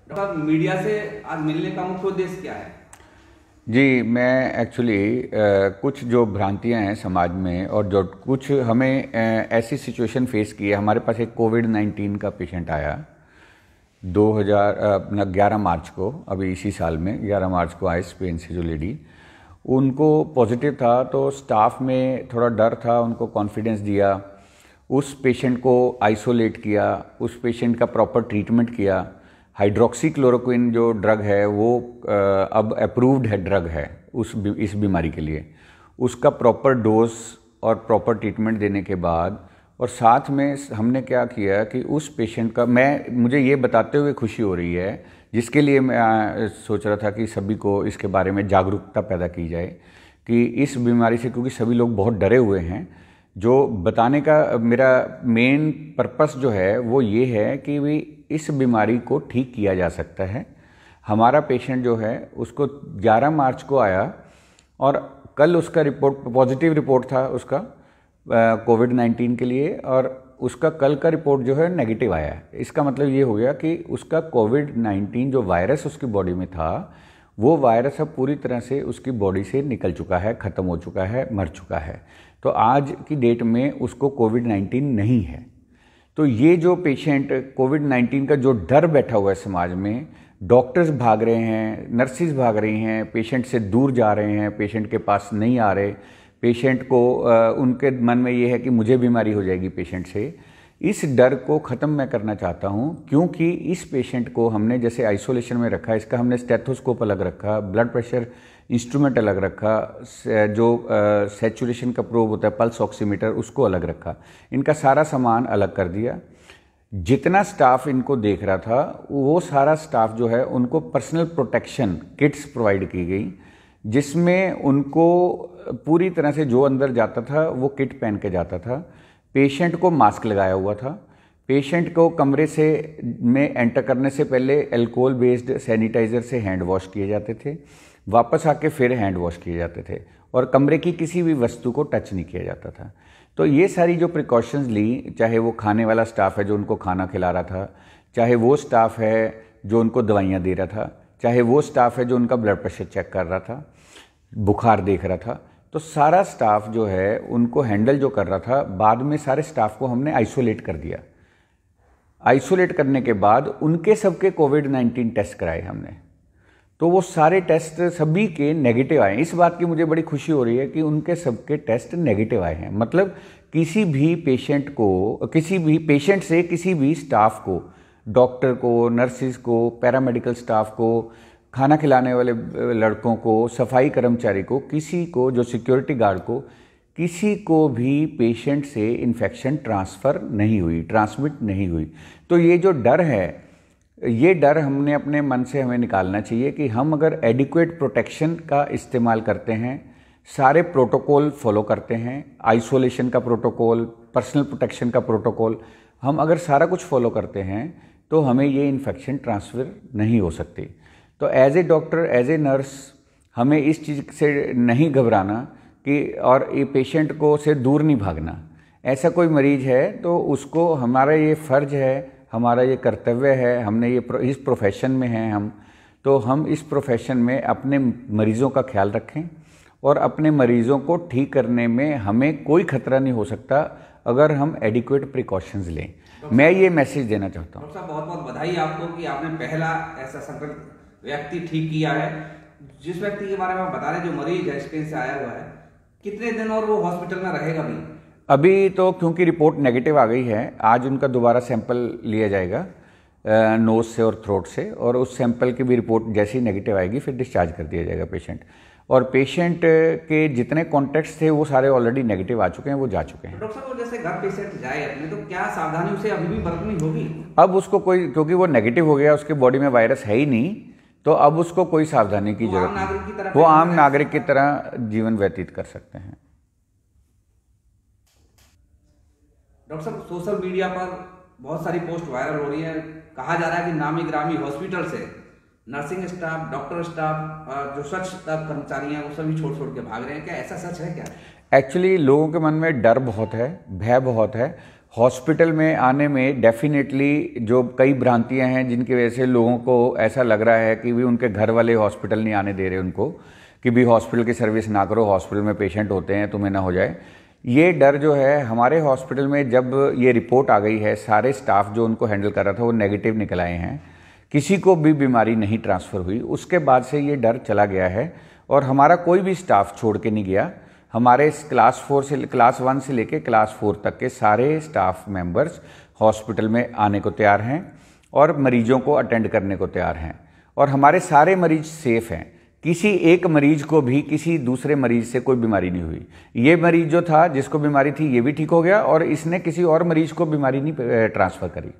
Doctor media से आज मिलने का मुख्य उद्देश्य क्या है? जी, मैं एक्चुअली कुछ जो भ्रांतियां हैं समाज में और जो कुछ हमें ऐसी सिचुएशन फेस की है। हमारे पास एक कोविड-19 का पेशेंट आया 11 मार्च को, अभी इसी साल में 11 मार्च को आए स्पेन से जो लेडी, उनको पॉजिटिव था तो स्टाफ में थोड़ा डर था, उनको कॉन्फिडेंस दिया, उस पेशेंट को आइसोलेट किया, उस पेशेंट का प्रॉपर ट्रीटमेंट किया। हाइड्रोक्सी क्लोरोक्विन जो ड्रग है वो अब अप्रूव्ड है ड्रग है इस बीमारी के लिए। उसका प्रॉपर डोज और प्रॉपर ट्रीटमेंट देने के बाद और साथ में हमने क्या किया कि उस पेशेंट का मुझे ये बताते हुए खुशी हो रही है, जिसके लिए मैं सोच रहा था कि सभी को इसके बारे में जागरूकता पैदा की जाए कि इस बीमारी से, क्योंकि सभी लोग बहुत डरे हुए हैं। जो बताने का मेरा मेन पर्पस जो है वो ये है कि भी इस बीमारी को ठीक किया जा सकता है। हमारा पेशेंट जो है उसको 11 मार्च को आया और कल उसका रिपोर्ट पॉजिटिव रिपोर्ट था उसका कोविड-19 के लिए, और उसका कल का रिपोर्ट जो है नेगेटिव आया है। इसका मतलब ये हो गया कि उसका कोविड-19 जो वायरस उसकी बॉडी में था वो वायरस अब पूरी तरह से उसकी बॉडी से निकल चुका है, ख़त्म हो चुका है, मर चुका है। तो आज की डेट में उसको कोविड-19 नहीं है। तो ये जो पेशेंट कोविड-19 का जो डर बैठा हुआ है समाज में, डॉक्टर्स भाग रहे हैं, नर्सिस भाग रही हैं, पेशेंट से दूर जा रहे हैं, पेशेंट के पास नहीं आ रहे, पेशेंट को उनके मन में ये है कि मुझे बीमारी हो जाएगी पेशेंट से। इस डर को ख़त्म मैं करना चाहता हूँ, क्योंकि इस पेशेंट को हमने जैसे आइसोलेशन में रखा, इसका हमने स्टेथोस्कोप अलग रखा, ब्लड प्रेशर इंस्ट्रूमेंट अलग रखा, जो सैचुरेशन का प्रोब होता है पल्स ऑक्सीमीटर उसको अलग रखा, इनका सारा सामान अलग कर दिया। जितना स्टाफ इनको देख रहा था वो सारा स्टाफ जो है उनको पर्सनल प्रोटेक्शन किट्स प्रोवाइड की गई, जिसमें उनको पूरी तरह से जो अंदर जाता था वो किट पहन के जाता था। पेशेंट को मास्क लगाया हुआ था। पेशेंट को कमरे से में एंटर करने से पहले अल्कोहल बेस्ड सैनिटाइज़र से हैंड वॉश किए जाते थे, वापस आके फिर हैंड वॉश किए जाते थे, और कमरे की किसी भी वस्तु को टच नहीं किया जाता था। तो ये सारी जो प्रिकॉशंस ली, चाहे वो खाने वाला स्टाफ है जो उनको खाना खिला रहा था, चाहे वो स्टाफ है जो उनको दवाइयाँ दे रहा था, चाहे वो स्टाफ है जो उनका ब्लड प्रेशर चेक कर रहा था, बुखार देख रहा था, तो सारा स्टाफ जो है उनको हैंडल जो कर रहा था, बाद में सारे स्टाफ को हमने आइसोलेट कर दिया। आइसोलेट करने के बाद उनके सबके कोविड-19 टेस्ट कराए हमने, तो वो सारे टेस्ट सभी के नेगेटिव आए। इस बात की मुझे बड़ी खुशी हो रही है कि उनके सबके टेस्ट नेगेटिव आए हैं। मतलब किसी भी पेशेंट को, किसी भी पेशेंट से किसी भी स्टाफ को, डॉक्टर को, नर्सिस को, पैरामेडिकल स्टाफ को, खाना खिलाने वाले लड़कों को, सफाई कर्मचारी को, किसी को, जो सिक्योरिटी गार्ड को, किसी को भी पेशेंट से इन्फेक्शन ट्रांसफ़र नहीं हुई, ट्रांसमिट नहीं हुई। तो ये जो डर है, ये डर हमने अपने मन से हमें निकालना चाहिए कि हम अगर एडिक्वेट प्रोटेक्शन का इस्तेमाल करते हैं, सारे प्रोटोकॉल फॉलो करते हैं, आइसोलेशन का प्रोटोकॉल, पर्सनल प्रोटेक्शन का प्रोटोकॉल, हम अगर सारा कुछ फॉलो करते हैं तो हमें ये इन्फेक्शन ट्रांसफ़र नहीं हो सकती। तो as a doctor, as a nurse, हमें इस चीज़ से नहीं घबराना कि, और ये पेशेंट को से दूर नहीं भागना। ऐसा कोई मरीज है तो उसको, हमारा ये फ़र्ज है, हमारा ये कर्तव्य है, हमने ये इस प्रोफेशन में हैं हम, तो हम इस प्रोफेशन में अपने मरीज़ों का ख्याल रखें, और अपने मरीज़ों को ठीक करने में हमें कोई खतरा नहीं हो सकता अगर हम एडिक्वेट प्रिकॉशंस लें। मैं ये मैसेज देना चाहता हूँ। डॉक्टर साहब, बहुत बहुत बधाई आपको कि आपने पहला ऐसा संक्रमित व्यक्ति ठीक किया है। जिस व्यक्ति के बारे में आप बता रहे, जो मरीज है स्पेन से आया हुआ है, कितने दिन और वो हॉस्पिटल में रहेगा भी? अभी तो क्योंकि रिपोर्ट नेगेटिव आ गई है, आज उनका दोबारा सैंपल लिया जाएगा नोज से और थ्रोट से, और उस सैंपल की भी रिपोर्ट जैसे ही नेगेटिव आएगी फिर डिस्चार्ज कर दिया जाएगा पेशेंट। और पेशेंट के जितने कॉन्टैक्ट्स थे वो सारे ऑलरेडी नेगेटिव आ चुके हैं, वो जा चुके हैं। डॉक्टर साहब, जैसे घर पेशेंट जाए अपने, तो क्या सावधानी उसे अभी भी बरतनी होगी? अब उसको कोई, क्योंकि वो नेगेटिव हो गया, उसकी बॉडी में वायरस है ही नहीं, तो अब उसको कोई सावधानी की जरूरत नहीं, वो आम नागरिक की तरह जीवन व्यतीत कर सकते हैं। डॉक्टर साहब, सोशल मीडिया पर बहुत सारी पोस्ट वायरल हो रही है, कहा जा रहा है कि नामी ग्रामी हॉस्पिटल से नर्सिंग स्टाफ, डॉक्टर स्टाफ, जो स्वच्छता कर्मचारी हैं वो सभी छोड़ के भाग रहे हैं। क्या ऐसा सच है क्या? एक्चुअली लोगों के मन में डर बहुत है, भय बहुत है, हॉस्पिटल में आने में डेफिनेटली जो कई भ्रांतियां हैं जिनकी वजह से लोगों को ऐसा लग रहा है कि भी उनके घर वाले हॉस्पिटल नहीं आने दे रहे उनको, कि भी हॉस्पिटल की सर्विस ना करो, हॉस्पिटल में पेशेंट होते हैं तुम्हें ना हो जाए। ये डर जो है हमारे हॉस्पिटल में जब ये रिपोर्ट आ गई है, सारे स्टाफ जो उनको हैंडल कर रहा था वो नेगेटिव निकल आए हैं, किसी को भी बीमारी नहीं ट्रांसफ़र हुई, उसके बाद से ये डर चला गया है और हमारा कोई भी स्टाफ छोड़ के नहीं गया। हमारे क्लास 1 से लेके क्लास 4 तक के सारे स्टाफ मेंबर्स हॉस्पिटल में आने को तैयार हैं और मरीजों को अटेंड करने को तैयार हैं और हमारे सारे मरीज सेफ़ हैं। किसी एक मरीज को भी किसी दूसरे मरीज से कोई बीमारी नहीं हुई। ये मरीज जो था जिसको बीमारी थी ये भी ठीक हो गया और इसने किसी और मरीज को बीमारी नहीं ट्रांसफ़र करी।